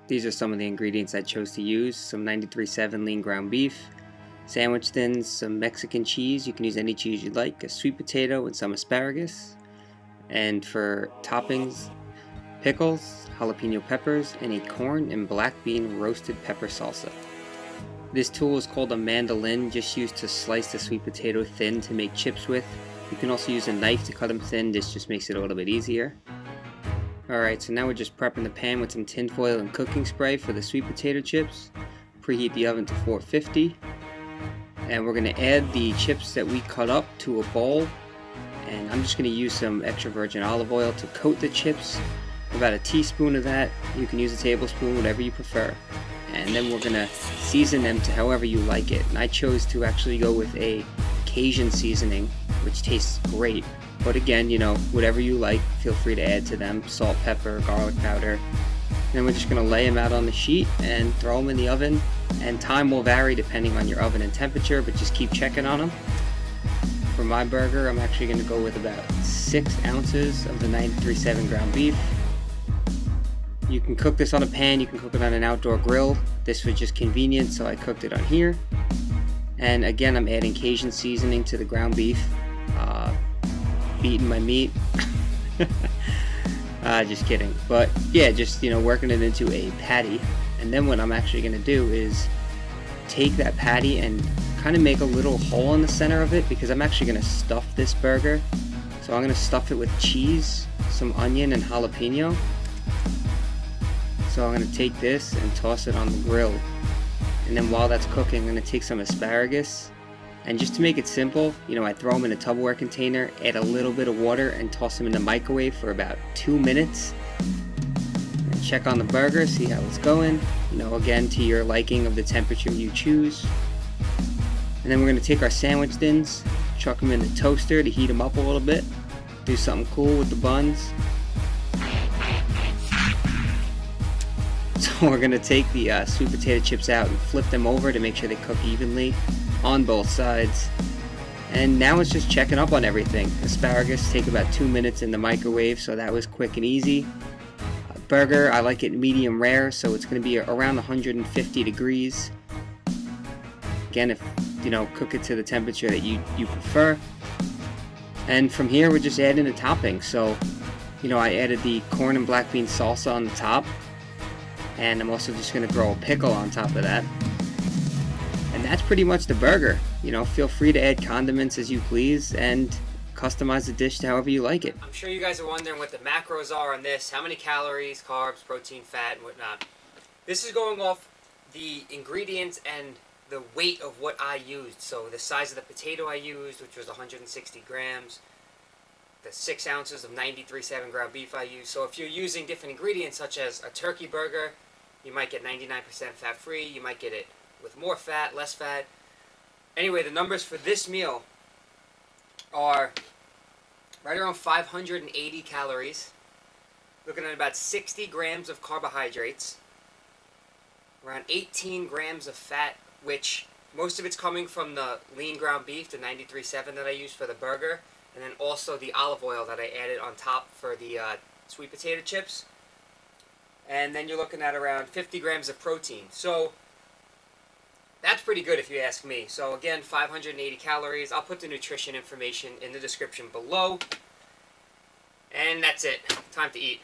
These are some of the ingredients I chose to use. Some 93.7 lean ground beef, sandwich thins, some Mexican cheese, you can use any cheese you'd like, a sweet potato and some asparagus, and for toppings, pickles, jalapeno peppers, and a corn and black bean roasted pepper salsa. This tool is called a mandolin, just used to slice the sweet potato thin to make chips with. You can also use a knife to cut them thin, this just makes it a little bit easier. Alright, so now we're just prepping the pan with some tin foil and cooking spray for the sweet potato chips. Preheat the oven to 450. And we're going to add the chips that we cut up to a bowl. And I'm just going to use some extra virgin olive oil to coat the chips. About a teaspoon of that. You can use a tablespoon, whatever you prefer. And then we're going to season them to however you like it. And I chose to actually go with a Cajun seasoning, which tastes great. But again, you know, whatever you like, feel free to add to them. Salt, pepper, garlic powder. And then we're just going to lay them out on the sheet and throw them in the oven. And time will vary depending on your oven and temperature, but just keep checking on them. For my burger, I'm actually going to go with about 6 ounces of the 93.7 ground beef. You can cook this on a pan, you can cook it on an outdoor grill. This was just convenient, so I cooked it on here. And again, I'm adding Cajun seasoning to the ground beef. Beating my meat. Just kidding. But yeah, just, you know, working it into a patty. And then what I'm actually going to do is take that patty and kind of make a little hole in the center of it, because I'm actually going to stuff this burger. So I'm going to stuff it with cheese, some onion, and jalapeno. So I'm going to take this and toss it on the grill. And then while that's cooking, I'm going to take some asparagus. And just to make it simple, you know, I throw them in a Tupperware container, add a little bit of water, and toss them in the microwave for about 2 minutes. And check on the burger, see how it's going. You know, again, to your liking of the temperature you choose. And then we're going to take our sandwich thins, chuck them in the toaster to heat them up a little bit. Do something cool with the buns. So we're going to take the sweet potato chips out and flip them over to make sure they cook evenly on both sides. And now it's just checking up on everything. Asparagus take about 2 minutes in the microwave, so that was quick and easy. Burger, I like it medium rare, so it's going to be around 150 degrees. Again, if you know, cook it to the temperature that you prefer. And from here we're just adding the topping. So, you know, I added the corn and black bean salsa on the top. And I'm also just going to throw a pickle on top of that. And that's pretty much the burger. You know, feel free to add condiments as you please and customize the dish to however you like it. I'm sure you guys are wondering what the macros are on this. How many calories, carbs, protein, fat, and whatnot. This is going off the ingredients and the weight of what I used. So the size of the potato I used, which was 160 grams. The 6 ounces of 93.7 ground beef I used. So if you're using different ingredients such as a turkey burger, you might get 99% fat free, you might get it with more fat, less fat. Anyway, the numbers for this meal are right around 580 calories, looking at about 60 grams of carbohydrates, around 18 grams of fat, which most of it's coming from the lean ground beef, the 93.7 that I used for the burger, and then also the olive oil that I added on top for the sweet potato chips. And then you're looking at around 50 grams of protein. So that's pretty good if you ask me. So again, 580 calories. I'll put the nutrition information in the description below. And that's it. Time to eat.